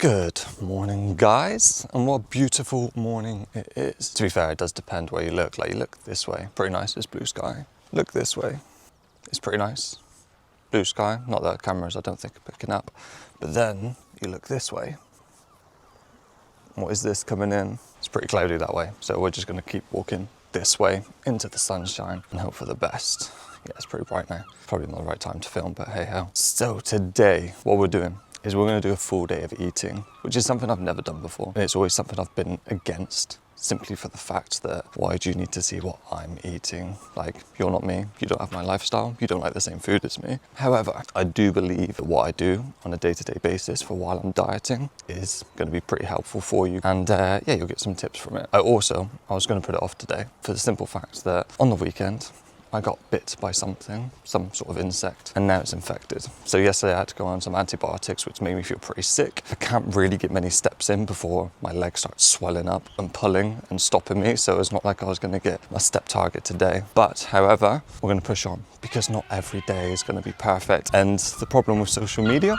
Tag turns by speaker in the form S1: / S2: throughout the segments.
S1: Good morning, guys, and what a beautiful morning it is. To be fair, it does depend where you look. Like, you look this way, pretty nice, it's blue sky. Look this way, it's pretty nice, blue sky. Not that cameras, I don't think, are picking up. But then you look this way. What is this coming in? It's pretty cloudy that way, so we're just gonna keep walking this way into the sunshine and hope for the best. Yeah, it's pretty bright now. Probably not the right time to film, but hey ho. So today, what we're doing is we're going to do a full day of eating, which is something I've never done before. And it's always something I've been against, simply for the fact that why do you need to see what I'm eating? Like, you're not me, you don't have my lifestyle, you don't like the same food as me. However, I do believe that what I do on a day-to-day basis for while I'm dieting is going to be pretty helpful for you. And yeah, you'll get some tips from it. I was going to put it off today for the simple fact that on the weekend, I got bit by something, some sort of insect, and now it's infected. So yesterday I had to go on some antibiotics, which made me feel pretty sick. I can't really get many steps in before my leg starts swelling up and pulling and stopping me. So it's not like I was gonna get my step target today. But however, we're gonna push on because not every day is gonna be perfect. And the problem with social media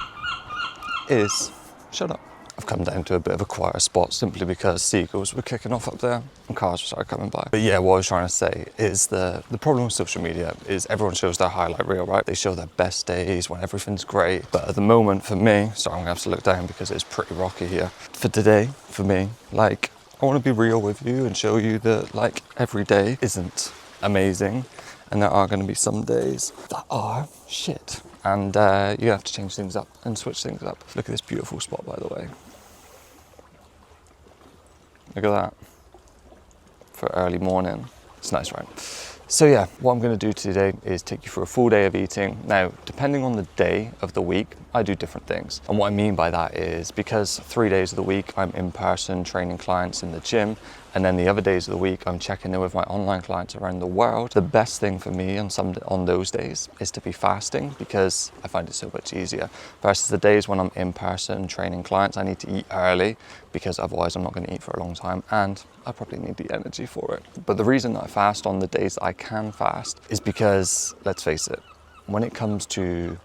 S1: is, shut up. I've come down to a bit of a quieter spot simply because seagulls were kicking off up there and cars started coming by. But yeah, what I was trying to say is the problem with social media is everyone shows their highlight reel, right? They show their best days when everything's great. But at the moment for me, sorry, I'm gonna have to look down because it's pretty rocky here. For today, for me, like, I wanna be real with you and show you that like every day isn't amazing. And there are gonna be some days that are shit. And you're gonna have to change things up and switch things up. Look at this beautiful spot, by the way. Look at that, for early morning. It's nice, right? So yeah, what I'm gonna do today is take you through a full day of eating. Now, depending on the day of the week, I do different things. And what I mean by that is because 3 days of the week, I'm in person training clients in the gym, and then the other days of the week, I'm checking in with my online clients around the world. The best thing for me on those days is to be fasting because I find it so much easier. Versus the days when I'm in person training clients, I need to eat early because otherwise I'm not gonna eat for a long time and I probably need the energy for it. But the reason that I fast on the days that I can fast is because, let's face it, when it comes to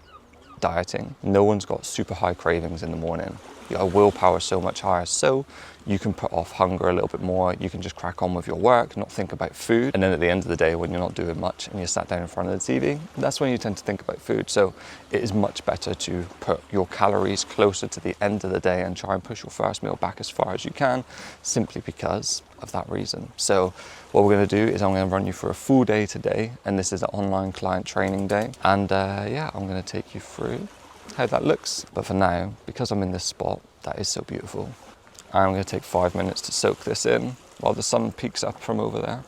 S1: dieting, no one's got super high cravings in the morning. Your willpower is so much higher, so you can put off hunger a little bit more. You can just crack on with your work, not think about food. And then at the end of the day, when you're not doing much and you're sat down in front of the TV, that's when you tend to think about food. So it is much better to put your calories closer to the end of the day and try and push your first meal back as far as you can, simply because of that reason. So what we're gonna do is I'm gonna run you for a full day today, and this is an online client training day. And yeah, I'm gonna take you through how that looks. But for now, because I'm in this spot that is so beautiful, I'm gonna take 5 minutes to soak this in while the sun peeks up from over there.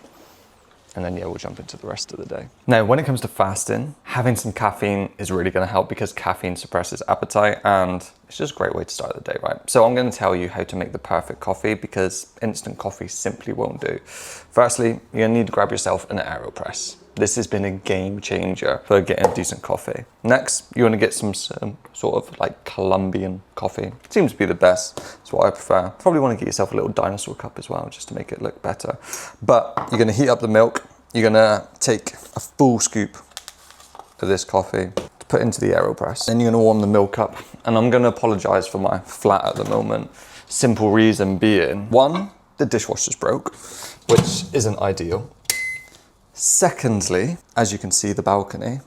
S1: And then yeah, we'll jump into the rest of the day. Now, when it comes to fasting, having some caffeine is really gonna help because caffeine suppresses appetite and it's just a great way to start the day, right? So I'm gonna tell you how to make the perfect coffee because instant coffee simply won't do. Firstly, you're gonna need to grab yourself an AeroPress. This has been a game changer for getting decent coffee. Next, you want to get some sort of like Colombian coffee. It seems to be the best. It's what I prefer. Probably want to get yourself a little dinosaur cup as well, just to make it look better. But you're going to heat up the milk. You're going to take a full scoop of this coffee to put into the AeroPress. Then you're going to warm the milk up. And I'm going to apologize for my flat at the moment. Simple reason being, one, the dishwasher's broke, which isn't ideal. Secondly, as you can see, the balcony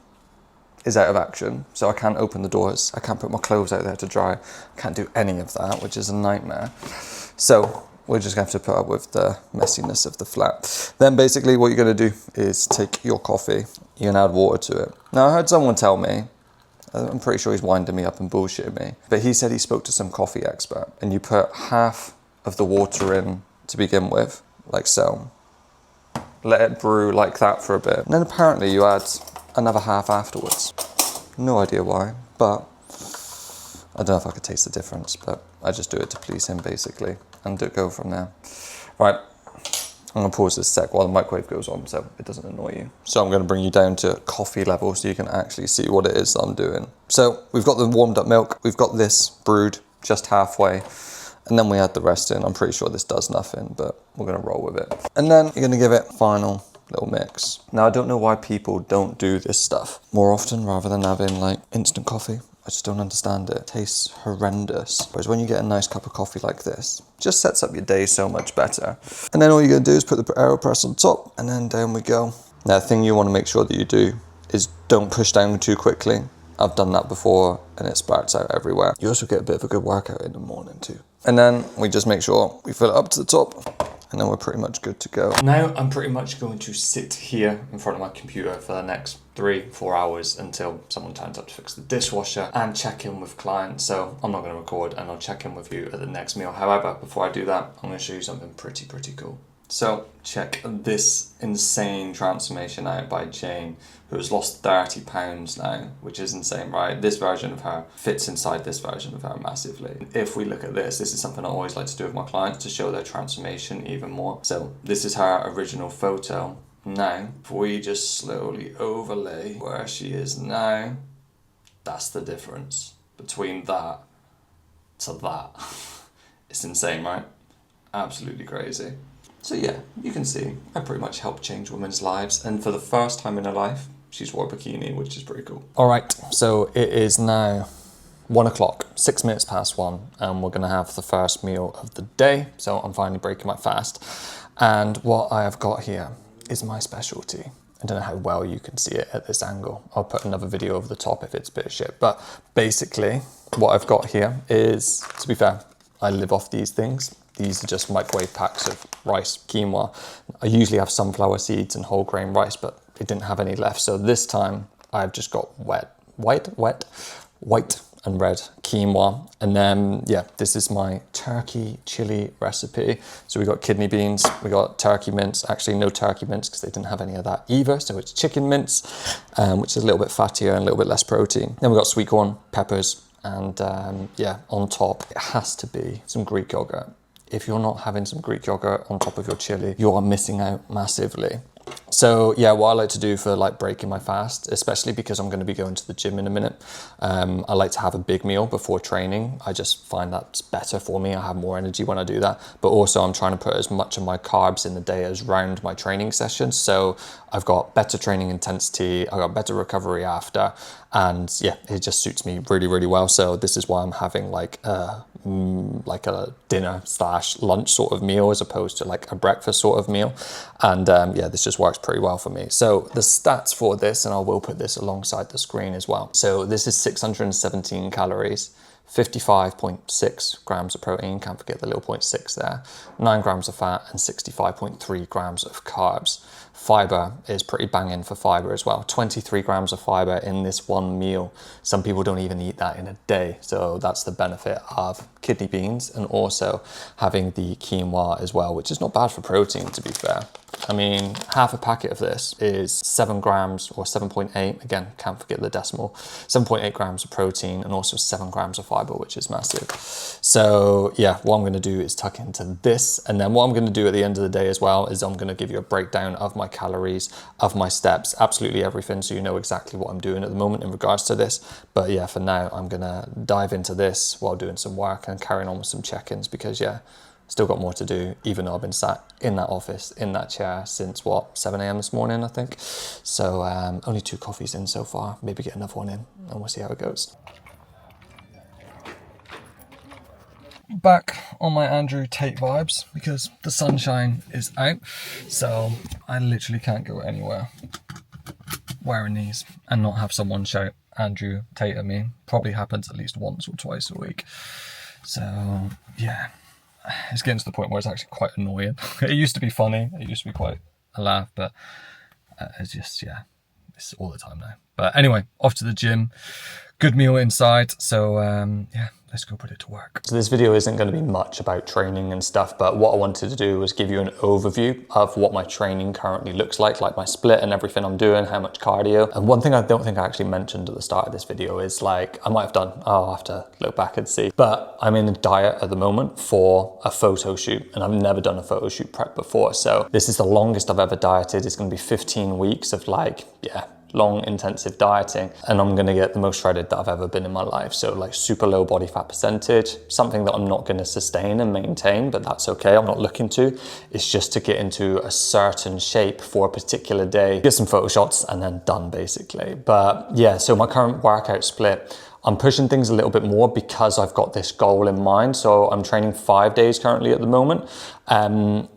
S1: is out of action, so I can't open the doors, I can't put my clothes out there to dry, I can't do any of that, which is a nightmare. So we're just going to have to put up with the messiness of the flat. Then basically what you're going to do is take your coffee, you're going to add water to it. Now I heard someone tell me, I'm pretty sure he's winding me up and bullshitting me, but he said he spoke to some coffee expert, and you put half of the water in to begin with, like so. Let it brew like that for a bit. And then apparently you add another half afterwards. No idea why, but I don't know if I could taste the difference, but I just do it to please him basically and go from there. Right, I'm gonna pause this sec while the microwave goes on so it doesn't annoy you. So I'm gonna bring you down to coffee level so you can actually see what it is that I'm doing. So we've got the warmed up milk, we've got this brewed just halfway, and then we add the rest in. I'm pretty sure this does nothing, but we're gonna roll with it. And then you're gonna give it final little mix. Now, I don't know why people don't do this stuff more often rather than having like instant coffee. I just don't understand it. It tastes horrendous. Whereas when you get a nice cup of coffee like this, it just sets up your day so much better. And then all you're gonna do is put the AeroPress on top, and then down we go. Now, the thing you wanna make sure that you do is don't push down too quickly. I've done that before and it sparks out everywhere. You also get a bit of a good workout in the morning too. And then we just make sure we fill it up to the top, and then we're pretty much good to go. Now I'm pretty much going to sit here in front of my computer for the next 3-4 hours until someone turns up to fix the dishwasher and check in with clients. So I'm not going to record, and I'll check in with you at the next meal. However, before I do that, I'm going to show you something pretty cool. So check this insane transformation out by Jane, who has lost 30 pounds now, which is insane, right? This version of her fits inside this version of her massively. If we look at this is something I always like to do with my clients to show their transformation even more. So this is her original photo. Now, if we just slowly overlay where she is now, that's the difference between that to that. It's insane, right? Absolutely crazy. So yeah, you can see I pretty much helped change women's lives, and for the first time in her life, she's wore a bikini, which is pretty cool. All right, so it is now 1 o'clock, 6 minutes past 1, and we're gonna have the first meal of the day. So I'm finally breaking my fast, and what I have got here is my specialty. I don't know how well you can see it at this angle. I'll put another video over the top if it's a bit of shit, but basically what I've got here is, to be fair, I live off these things. These are just microwave packs of rice, quinoa. I usually have sunflower seeds and whole grain rice, but it didn't have any left. So this time I've just got white and red quinoa. And then, yeah, this is my turkey chili recipe. So we got kidney beans, we got turkey mince, actually no turkey mince because they didn't have any of that either. So it's chicken mince, which is a little bit fattier and a little bit less protein. Then we got sweet corn, peppers, and yeah, on top, it has to be some Greek yogurt. If you're not having some Greek yogurt on top of your chili, you are missing out massively. So yeah, what I like to do for like breaking my fast, especially because I'm going to be going to the gym in a minute, I like to have a big meal before training. I just find that's better for me. I have more energy when I do that. But also I'm trying to put as much of my carbs in the day as round my training sessions. So I've got better training intensity, I've got better recovery after, and yeah, it just suits me really well. So this is why I'm having like a dinner / lunch sort of meal as opposed to like a breakfast sort of meal. And yeah, this just works pretty well for me. So the stats for this, and I will put this alongside the screen as well. So this is 617 calories, 55.6 grams of protein, can't forget the little 0.6 there, 9 grams of fat, and 65.3 grams of carbs. Fiber is pretty banging for fiber as well. 23 grams of fiber in this one meal. Some people don't even eat that in a day. So that's the benefit of kidney beans, and also having the quinoa as well, which is not bad for protein, to be fair. I mean, half a packet of this is 7 grams or 7.8, again, can't forget the decimal, 7.8 grams of protein and also 7 grams of fiber, which is massive. So yeah, what I'm gonna do is tuck into this. And then what I'm gonna do at the end of the day as well is I'm gonna give you a breakdown of my calories, of my steps, absolutely everything, so you know exactly what I'm doing at the moment in regards to this. But yeah, for now, I'm gonna dive into this while doing some work and carrying on with some check-ins, because yeah, still got more to do, even though I've been sat in that office, in that chair since what, 7 a.m. this morning, I think. So only 2 coffees in so far, maybe get another one in and we'll see how it goes. Back on my Andrew Tate vibes because the sunshine is out. So I literally can't go anywhere wearing these and not have someone shout Andrew Tate at me. Probably happens at least once or twice a week. So yeah. It's getting to the point where it's actually quite annoying. It used to be funny, it used to be quite a laugh, but it's just, yeah, it's all the time now. But anyway, off to the gym, good meal inside, so yeah, let's go put it to work. So this video isn't going to be much about training and stuff, but what I wanted to do was give you an overview of what my training currently looks like my split and everything I'm doing, how much cardio. And one thing I don't think I actually mentioned at the start of this video is, like, I might have done, I'll have to look back and see, but I'm in a diet at the moment for a photo shoot, and I've never done a photo shoot prep before. So this is the longest I've ever dieted. It's going to be 15 weeks of like, yeah, long intensive dieting, and I'm gonna get the most shredded that I've ever been in my life. So like super low body fat percentage, something that I'm not gonna sustain and maintain, but that's okay, I'm not looking to. It's just to get into a certain shape for a particular day, get some photo shots and then done basically. But yeah, so my current workout split, I'm pushing things a little bit more because I've got this goal in mind. So I'm training 5 days currently at the moment.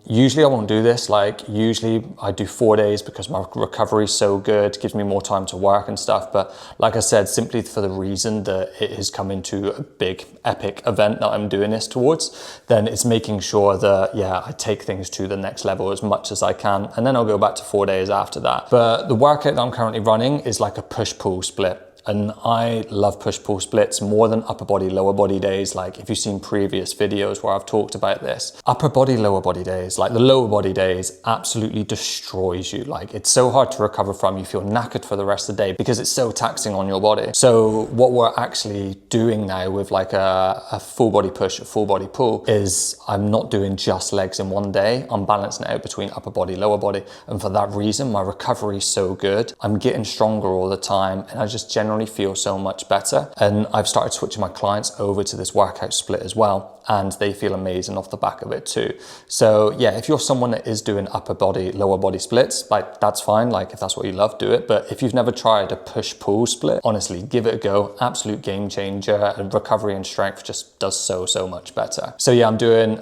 S1: Usually I won't do this. Like usually I do 4 days because my recovery is so good, gives me more time to work and stuff. But like I said, simply for the reason that it is coming to a big epic event that I'm doing this towards, then it's making sure that, yeah, I take things to the next level as much as I can. And then I'll go back to 4 days after that. But the workout that I'm currently running is like a push-pull split. And I love push-pull splits more than upper body, lower body days. Like if you've seen previous videos where I've talked about this, upper body, lower body days, like the lower body days absolutely destroys you. Like it's so hard to recover from. You feel knackered for the rest of the day because it's so taxing on your body. So what we're actually doing now with like a full body push, a full body pull is I'm not doing just legs in one day. I'm balancing it out between upper body, lower body. And for that reason, my recovery is so good. I'm getting stronger all the time and I just generally feel so much better. And I've started switching my clients over to this workout split as well, and they feel amazing off the back of it too. So yeah, if you're someone that is doing upper body, lower body splits, like that's fine. Like if that's what you love, do it. But if you've never tried a push-pull split, honestly, give it a go. Absolute game changer, and recovery and strength just does so much better. So yeah, I'm doing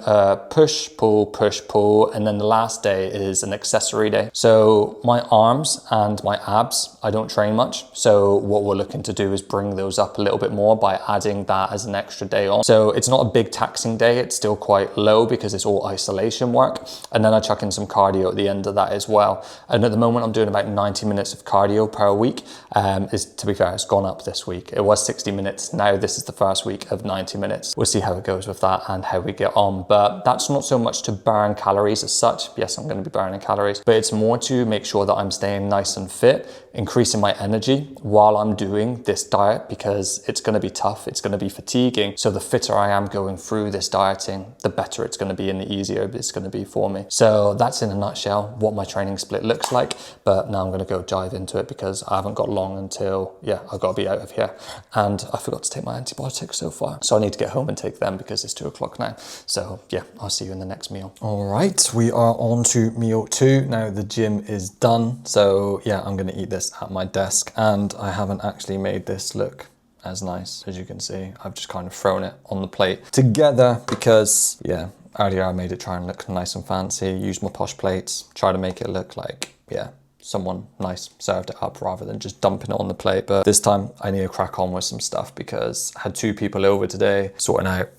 S1: push, pull, and then the last day is an accessory day. So my arms and my abs, I don't train much. So what we're looking to do is bring those up a little bit more by adding that as an extra day on. So it's not a big taxing day, it's still quite low because it's all isolation work. And then I chuck in some cardio at the end of that as well. And at the moment I'm doing about 90 minutes of cardio per week. To be fair, it's gone up this week. It was 60 minutes. Now this is the first week of 90 minutes. We'll see how it goes with that and how we get on. But that's not so much to burn calories as such. Yes, I'm going to be burning calories, but it's more to make sure that I'm staying nice and fit, increasing my energy while I'm doing this diet, because it's going to be tough, it's going to be fatiguing. So the fitter I am going through this dieting, the better it's going to be and the easier it's going to be for me. So that's in a nutshell what my training split looks like. But now I'm going to go dive into it because I haven't got long until, yeah, I've got to be out of here. And I forgot to take my antibiotics so far. So I need to get home and take them because it's 2 o'clock now. So yeah, I'll see you in the next meal. All right, we are on to meal 2. Now the gym is done. So yeah, I'm going to eat this at my desk, and I haven't actually made this look as nice as you can see. I've just kind of thrown it on the plate together because yeah, earlier I made it try and look nice and fancy, used my posh plates, try to make it look like, yeah, someone nice served it up rather than just dumping it on the plate. But this time I need to crack on with some stuff because I had 2 people over today sorting out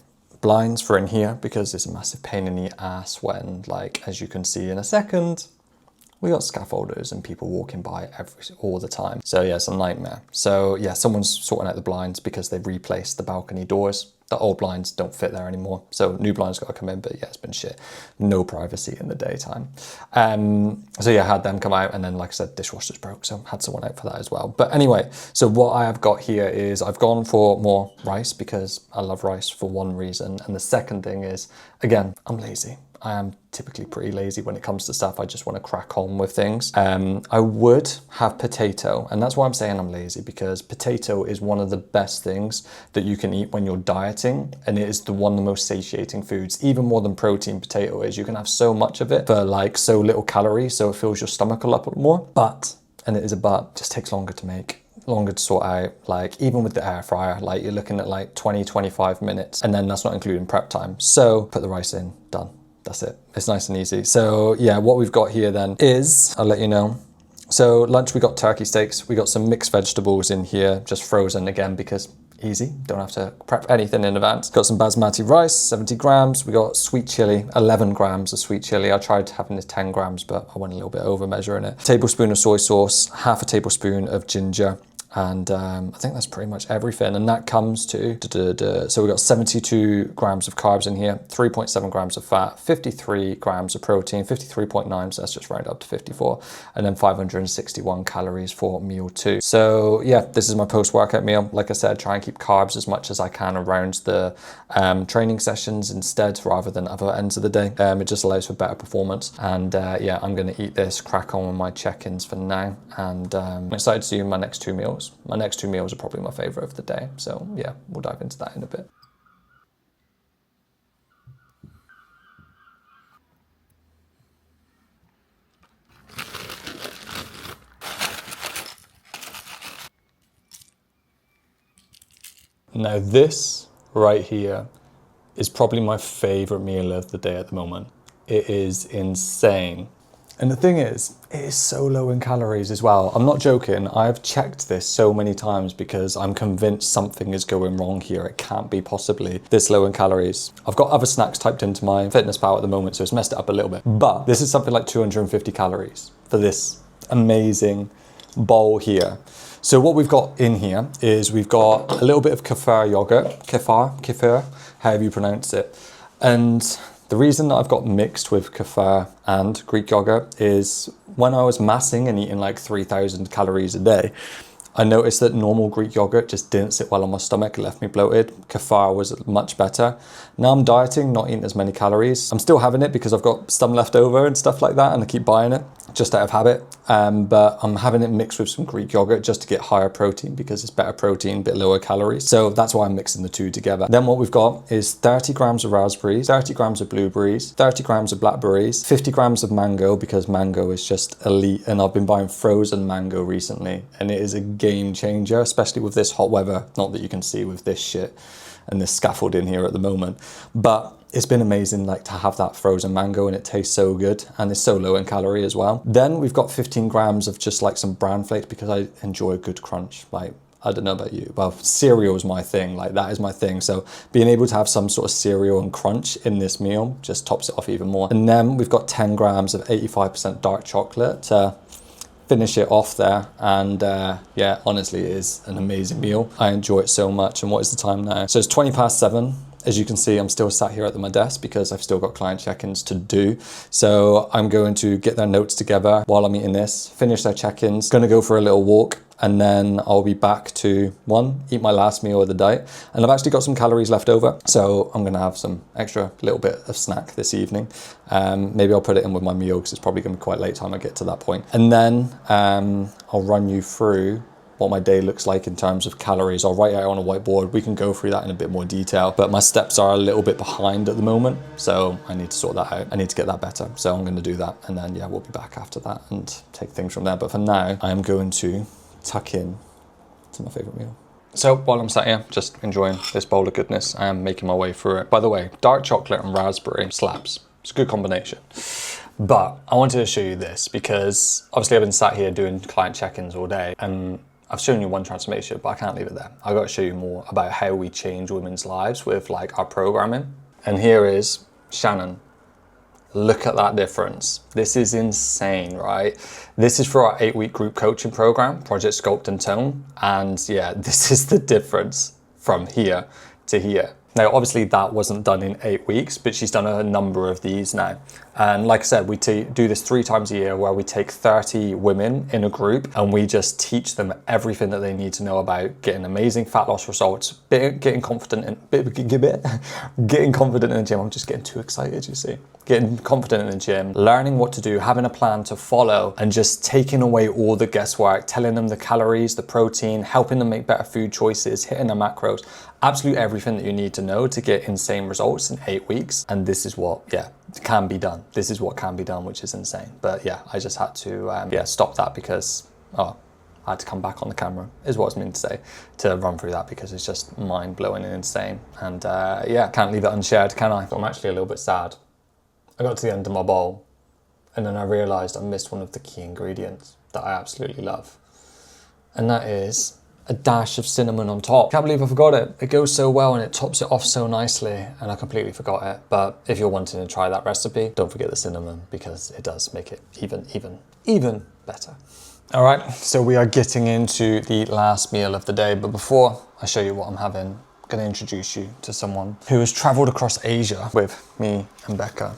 S1: blinds for in here because it's a massive pain in the ass when, like, as you can see in a second, we got scaffolders and people walking by all the time. So yeah, it's a nightmare. So yeah, someone's sorting out the blinds because they've replaced the balcony doors. The old blinds don't fit there anymore. So new blinds got to come in, but yeah, it's been shit. No privacy in the daytime. So yeah, I had them come out, and then like I said, dishwasher's broke, so had someone out for that as well. But anyway, so what I have got here is I've gone for more rice because I love rice for one reason. And the second thing is, again, I'm lazy. I am typically pretty lazy when it comes to stuff. I just want to crack on with things. I would have potato, and that's why I'm saying I'm lazy, because potato is one of the best things that you can eat when you're dieting, and it is one of the most satiating foods, even more than protein. Potato is. You can have so much of it for like so little calories, so it fills your stomach a lot more. But, and it is a but, it just takes longer to make, longer to sort out. Like even with the air fryer, like you're looking at like 20-25 minutes, and then that's not including prep time. So put the rice in, done. That's it. It's nice and easy. So yeah, what we've got here then is, I'll let you know. So lunch, we got turkey steaks. We got some mixed vegetables in here, just frozen again, because easy. Don't have to prep anything in advance. Got some basmati rice, 70 grams. We got sweet chili, 11 grams of sweet chili. I tried having this 10 grams, but I went a little bit over measuring it. Tablespoon of soy sauce, half a tablespoon of ginger. And I think that's pretty much everything. And that comes to, so we've got 72 grams of carbs in here, 3.7 grams of fat, 53 grams of protein, 53.9, so that's just round up to 54, and then 561 calories for meal 2. So yeah, this is my post-workout meal. Like I said, try and keep carbs as much as I can around the training sessions instead, rather than other ends of the day. It just allows for better performance. And yeah, I'm gonna eat this, crack on with my check-ins for now. And I'm excited to see my next 2 meals. My next 2 meals are probably my favorite of the day. So yeah, we'll dive into that in a bit.
S2: Now this right here is probably my favorite meal of the day at the moment. It is insane. And the thing is, it is so low in calories as well. I'm not joking. I've checked this so many times because I'm convinced something is going wrong here. It can't be possibly this low in calories. I've got other snacks typed into my fitness pal at the moment, so it's messed it up a little bit. But this is something like 250 calories for this amazing bowl here. So what we've got in here is we've got a little bit of kefir yogurt, kefir, however you pronounce it. And the reason that I've got mixed with kefir and Greek yogurt is when I was massing and eating like 3,000 calories a day, I noticed that normal Greek yogurt just didn't sit well on my stomach. It left me bloated. Kefir was much better. Now I'm dieting, not eating as many calories. I'm still having it because I've got some left over and stuff like that, and I keep buying it just out of habit. But I'm having it mixed with some Greek yogurt just to get higher protein because it's better protein, a bit lower calories. So that's why I'm mixing the two together. Then what we've got is 30 grams of raspberries, 30 grams of blueberries, 30 grams of blackberries, 50 grams of mango because mango is just elite. And I've been buying frozen mango recently, and it is a game changer, especially with this hot weather. Not that you can see with this shit and this scaffolding here at the moment, but it's been amazing like to have that frozen mango, and it tastes so good and it's so low in calorie as well. Then we've got 15 grams of just like some bran flakes because I enjoy a good crunch. Like, I don't know about you, well, cereal is my thing, like that is my thing. So being able to have some sort of cereal and crunch in this meal just tops it off even more. And then we've got 10 grams of 85% dark chocolate to finish it off there. And yeah, honestly, it is an amazing meal. I enjoy it so much. And what is the time now? So it's 7:20. As you can see, I'm still sat here at my desk because I've still got client check-ins to do. So I'm going to get their notes together while I'm eating this, finish their check-ins, gonna go for a little walk, and then I'll be back to eat my last meal of the day. And I've actually got some calories left over, so I'm gonna have some extra little bit of snack this evening. Maybe I'll put it in with my meal because it's probably gonna be quite late time I get to that point. And then I'll run you through what my day looks like in terms of calories. I'll write it out on a whiteboard. We can go through that in a bit more detail, but my steps are a little bit behind at the moment, so I need to sort that out. I need to get that better, so I'm going to do that, and then yeah, we'll be back after that and take things from there. But for now, I am going to tuck in to my favorite meal. So while I'm sat here just enjoying this bowl of goodness, I am making my way through it. By the way, dark chocolate and raspberry slaps. It's a good combination. But I wanted to show you this because obviously I've been sat here doing client check-ins all day, and I've shown you one transformation, but I can't leave it there. I've got to show you more about how we change women's lives with like our programming. And here is Shannon. Look at that difference. This is insane, right? This is for our 8-week group coaching program, Project Sculpt and Tone. And yeah, this is the difference from here to here. Now, obviously that wasn't done in 8 weeks, but she's done a number of these now. And like I said, we do this 3 times a year where we take 30 women in a group and we just teach them everything that they need to know about getting amazing fat loss results, getting confident in the gym. I'm just getting too excited, you see. Getting confident in the gym, learning what to do, having a plan to follow, and just taking away all the guesswork, telling them the calories, the protein, helping them make better food choices, hitting their macros, absolutely everything that you need to know to get insane results in 8 weeks. And this is what, yeah, can be done. This is what can be done, which is insane. But yeah, I just had to stop that because, I had to come back on the camera, is what I was meant to say, to run through that because it's just mind-blowing and insane. And yeah, can't leave it unshared, can I? I'm actually a little bit sad. I got to the end of my bowl and then I realised I missed one of the key ingredients that I absolutely love. And that is a dash of cinnamon on top. Can't believe I forgot it. It goes so well and it tops it off so nicely, and I completely forgot it. But if you're wanting to try that recipe, don't forget the cinnamon because it does make it even better. All right, so we are getting into the last meal of the day, but before I show you what I'm having, I'm gonna introduce you to someone who has traveled across Asia with me and Becca.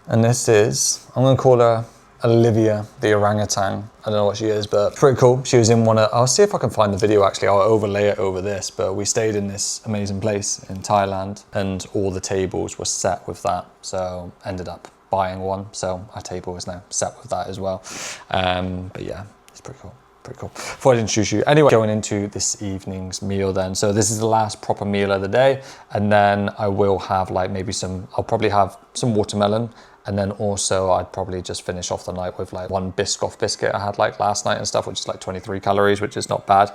S2: And this is, I'm gonna call her Olivia, the orangutan. I don't know what she is, but pretty cool. She was in I'll see if I can find the video actually, I'll overlay it over this, but we stayed in this amazing place in Thailand and all the tables were set with that. So ended up buying one. So our table is now set with that as well. But yeah, it's pretty cool. Pretty cool. Before I introduce you, anyway, going into this evening's meal then. So this is the last proper meal of the day. And then I will have like maybe I'll probably have some watermelon And then also I'd probably just finish off the night with like one Biscoff biscuit I had like last night and stuff, which is like 23 calories, which is not bad.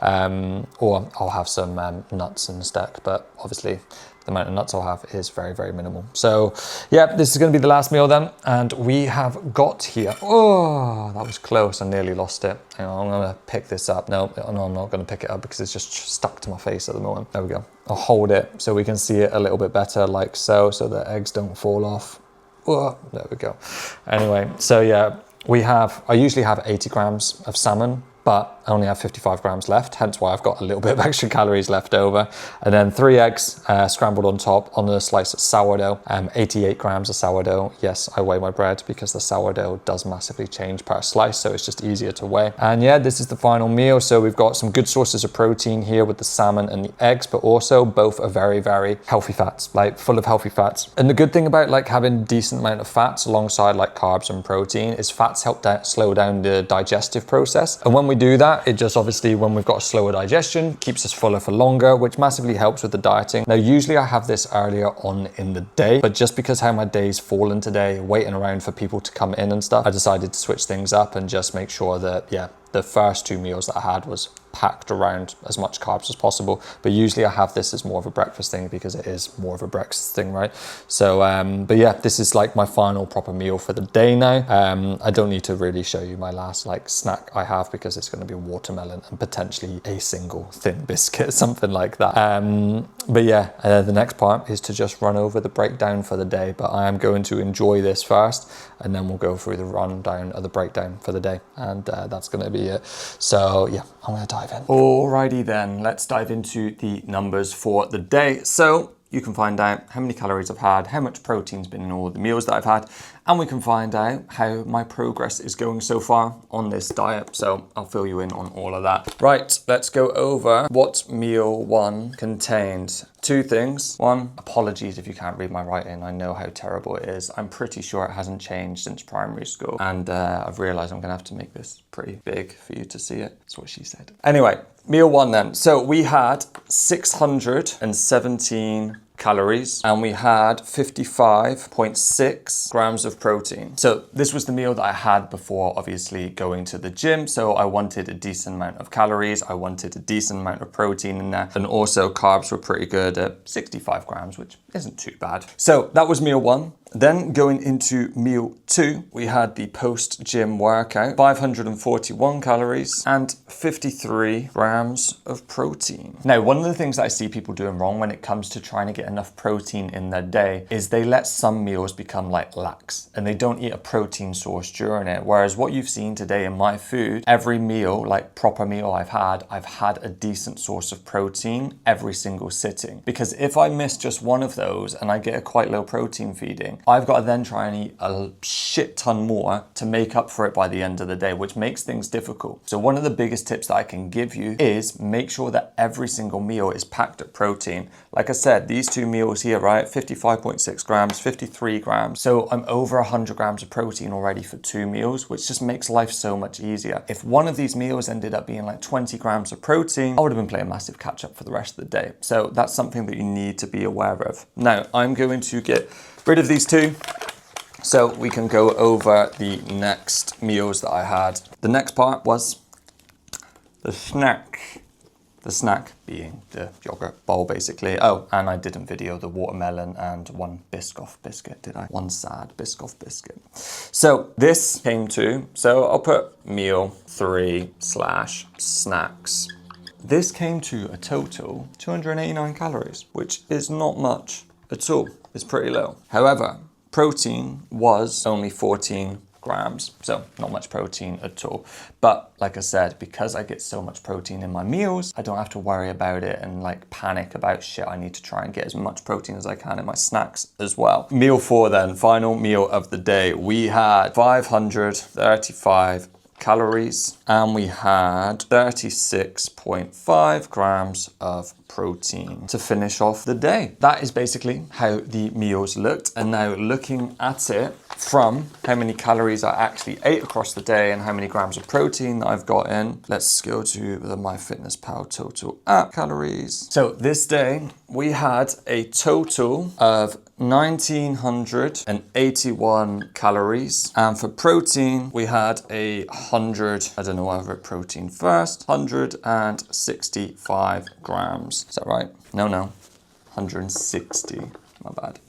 S2: Or I'll have some nuts instead, but obviously the amount of nuts I'll have is very, very minimal. So yeah, this is going to be the last meal then. And we have got here, oh, that was close. I nearly lost it. Hang on, I'm going to pick this up. No, I'm not going to pick it up because it's just stuck to my face at the moment. There we go. I'll hold it so we can see it a little bit better, like so the eggs don't fall off. Oh, there we go. Anyway, so yeah, I usually have 80 grams of salmon, but I only have 55 grams left, hence why I've got a little bit of extra calories left over. And then 3 eggs scrambled on top on a slice of sourdough, 88 grams of sourdough. Yes, I weigh my bread because the sourdough does massively change per slice, so it's just easier to weigh. And yeah, this is the final meal. So we've got some good sources of protein here with the salmon and the eggs, but also both are very, very healthy fats, like full of healthy fats. And the good thing about like having decent amount of fats alongside like carbs and protein is fats help slow down the digestive process. And when we do that, it just obviously, when we've got a slower digestion, keeps us fuller for longer, which massively helps with the dieting. Now, usually I have this earlier on in the day, but just because how my day's fallen today, waiting around for people to come in and stuff, I decided to switch things up and just make sure that, yeah, the first 2 meals that I had was packed around as much carbs as possible. But usually I have this as more of a breakfast thing because it is more of a breakfast thing, right? So, but yeah, this is like my final proper meal for the day now. I don't need to really show you my last like snack I have because it's going to be watermelon and potentially a single thin biscuit, something like that. But yeah, the next part is to just run over the breakdown for the day. But I am going to enjoy this first, and then we'll go through the rundown of the breakdown for the day, and that's going to be it. So yeah, I'm going to dive in. Alrighty then, let's dive into the numbers for the day. So you can find out how many calories I've had, how much protein's been in all the meals that I've had, and we can find out how my progress is going so far on this diet. So I'll fill you in on all of that. Right, let's go over what meal 1 contained. 2 things. 1, apologies if you can't read my writing. I know how terrible it is. I'm pretty sure it hasn't changed since primary school. And I've realized I'm gonna have to make this pretty big for you to see it. That's what she said. Anyway, meal 1 then. So we had 617 calories and we had 55.6 grams of protein. So this was the meal that I had before obviously going to the gym. So I wanted a decent amount of calories. I wanted a decent amount of protein in there. And also carbs were pretty good at 65 grams, which isn't too bad. So that was meal 1. Then going into meal 2, we had the post-gym workout, 541 calories and 53 grams of protein. Now, one of the things that I see people doing wrong when it comes to trying to get enough protein in their day is they let some meals become like lax and they don't eat a protein source during it. Whereas what you've seen today in my food, every meal, like proper meal I've had a decent source of protein every single sitting. Because if I miss just one of those and I get a quite low protein feeding, I've got to then try and eat a shit ton more to make up for it by the end of the day, which makes things difficult. So one of the biggest tips that I can give you is make sure that every single meal is packed at protein. Like I said, these 2 meals here, right? 55.6 grams, 53 grams. So I'm over 100 grams of protein already for 2 meals, which just makes life so much easier. If one of these meals ended up being like 20 grams of protein, I would have been playing massive catch up for the rest of the day. So that's something that you need to be aware of. Now, I'm going to get rid of these 2 so we can go over the next meals that I had. The next part was the snack. The snack being the yogurt bowl, basically. Oh, and I didn't video the watermelon and 1 Biscoff biscuit, did I? 1 sad Biscoff biscuit. So this came to, so I'll put meal 3/snacks. This came to a total 289 calories, which is not much at all. It's pretty low. However, protein was only 14 grams, so not much protein at all. But like I said, because I get so much protein in my meals, I don't have to worry about it and like panic about shit. I need to try and get as much protein as I can in my snacks as well. Meal 4 then, final meal of the day. We had 535 calories and we had 36.5 grams of protein to finish off the day. That is basically how the meals looked. And now looking at it
S1: from how many calories I actually ate across the day and how many grams of protein that I've got in. Let's go to the MyFitnessPal Total app calories. So this day we had a total of 1981 calories, and for protein we had 100, I don't know why I wrote protein first, 165 grams. Is that right? No, 160, my bad.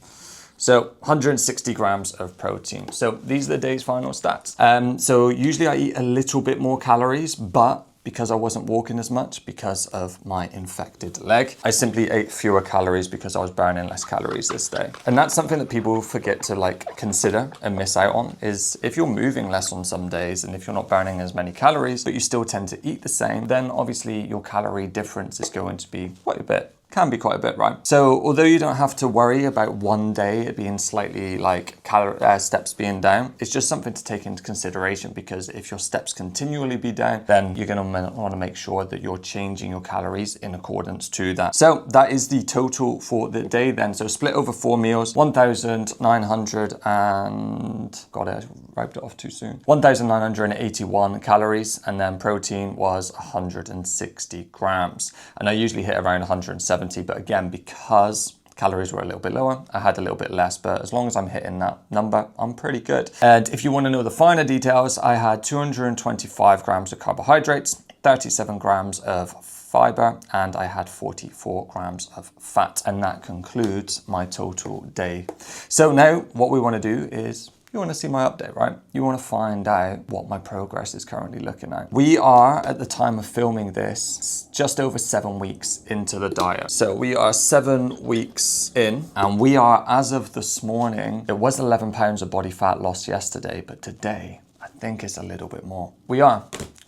S1: So 160 grams of protein. So these are the day's final stats. So usually I eat a little bit more calories, but because I wasn't walking as much because of my infected leg, I simply ate fewer calories because I was burning less calories this day. And that's something that people forget to like consider and miss out on, is if you're moving less on some days and if you're not burning as many calories, but you still tend to eat the same, then obviously your calorie difference is going to be quite a bit. Can be quite a bit, right? So although you don't have to worry about one day it being slightly like steps being down, it's just something to take into consideration, because if your steps continually be down, then you're gonna wanna make sure that you're changing your calories in accordance to that. So that is the total for the day then. So split over 4 meals, 1,900 and, God, I wiped it off too soon. 1,981 calories, and then protein was 160 grams. And I usually hit around 170. But again, because calories were a little bit lower, I had a little bit less, but as long as I'm hitting that number, I'm pretty good. And if you want to know the finer details, I had 225 grams of carbohydrates, 37 grams of fiber, and I had 44 grams of fat. And that concludes my total day. So now what we want to do is, you want to see my update, right? You want to find out what my progress is currently looking at. We are, at the time of filming this, just over 7 weeks into the diet. So we are 7 weeks in, and we are, as of this morning, it was 11 pounds of body fat lost yesterday, but today, I think it's a little bit more. We are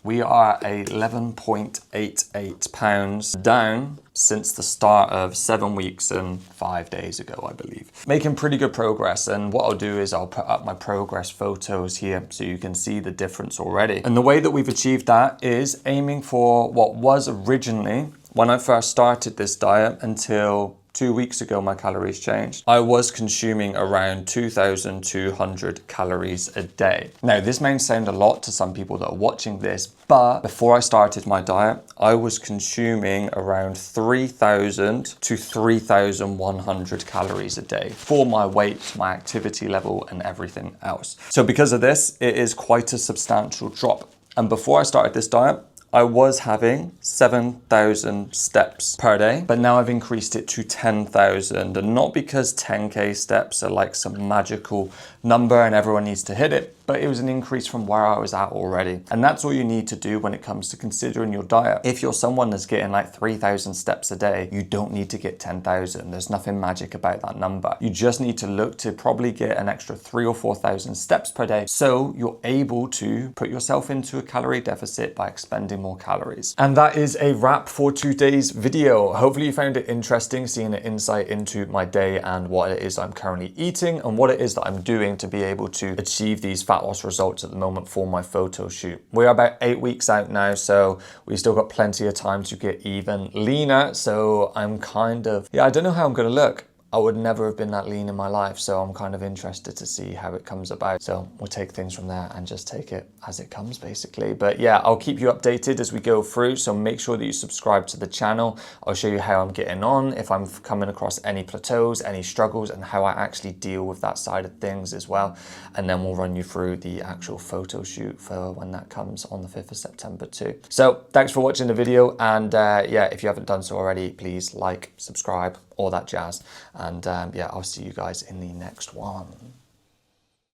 S1: 11.88 pounds down since the start of 7 weeks and 5 days ago, I believe. Making pretty good progress, and what I'll do is I'll put up my progress photos here so you can see the difference already. And the way that we've achieved that is aiming for what was originally, when I first started this diet until 2 weeks ago, my calories changed. I was consuming around 2,200 calories a day. Now, this may sound a lot to some people that are watching this, but before I started my diet, I was consuming around 3,000 to 3,100 calories a day for my weight, my activity level, and everything else. So because of this, it is quite a substantial drop. And before I started this diet, I was having 7,000 steps per day, but now I've increased it to 10,000. And not because 10K steps are like some magical number and everyone needs to hit it, but it was an increase from where I was at already. And that's all you need to do when it comes to considering your diet. If you're someone that's getting like 3,000 steps a day, you don't need to get 10,000. There's nothing magic about that number. You just need to look to probably get an extra 3,000 or 4,000 steps per day, so you're able to put yourself into a calorie deficit by expending more calories. And that is a wrap for today's video. Hopefully you found it interesting, seeing an insight into my day and what it is I'm currently eating and what it is that I'm doing to be able to achieve these fat loss results at the moment for my photo shoot. We're about 8 weeks out now, so we still got plenty of time to get even leaner. So I'm kind of, I don't know how I'm gonna look. I would never have been that lean in my life, so I'm kind of interested to see how it comes about. So we'll take things from there and just take it as it comes, basically. But yeah, I'll keep you updated as we go through, so make sure that you subscribe to the channel. I'll show you how I'm getting on, if I'm coming across any plateaus, any struggles, and how I actually deal with that side of things as well. And then we'll run you through the actual photo shoot for when that comes on the 5th of September too. So thanks for watching the video, and yeah, if you haven't done so already, please like, subscribe, all that jazz. And yeah, I'll see you guys in the next one.